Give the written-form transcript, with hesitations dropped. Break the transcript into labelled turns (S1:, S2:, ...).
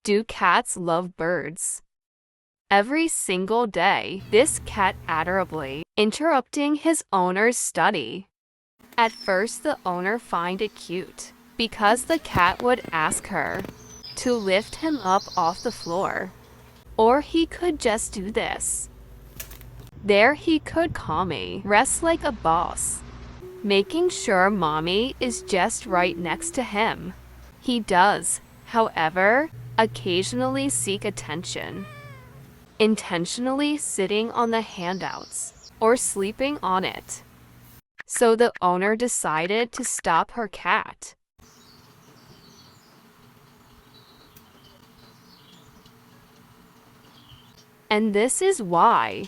S1: Do cats love birds? Every single day, this cat adorably interrupting his owner's study. At first, the owner find it cute because the cat would ask her to lift him up off the floor. Or he could just do this. There he could calmly rest like a boss, making sure mommy is just right next to him. He does, however, occasionally seek attention, intentionally sitting on the handouts or sleeping on it. So the owner decided to stop her cat. And this is why.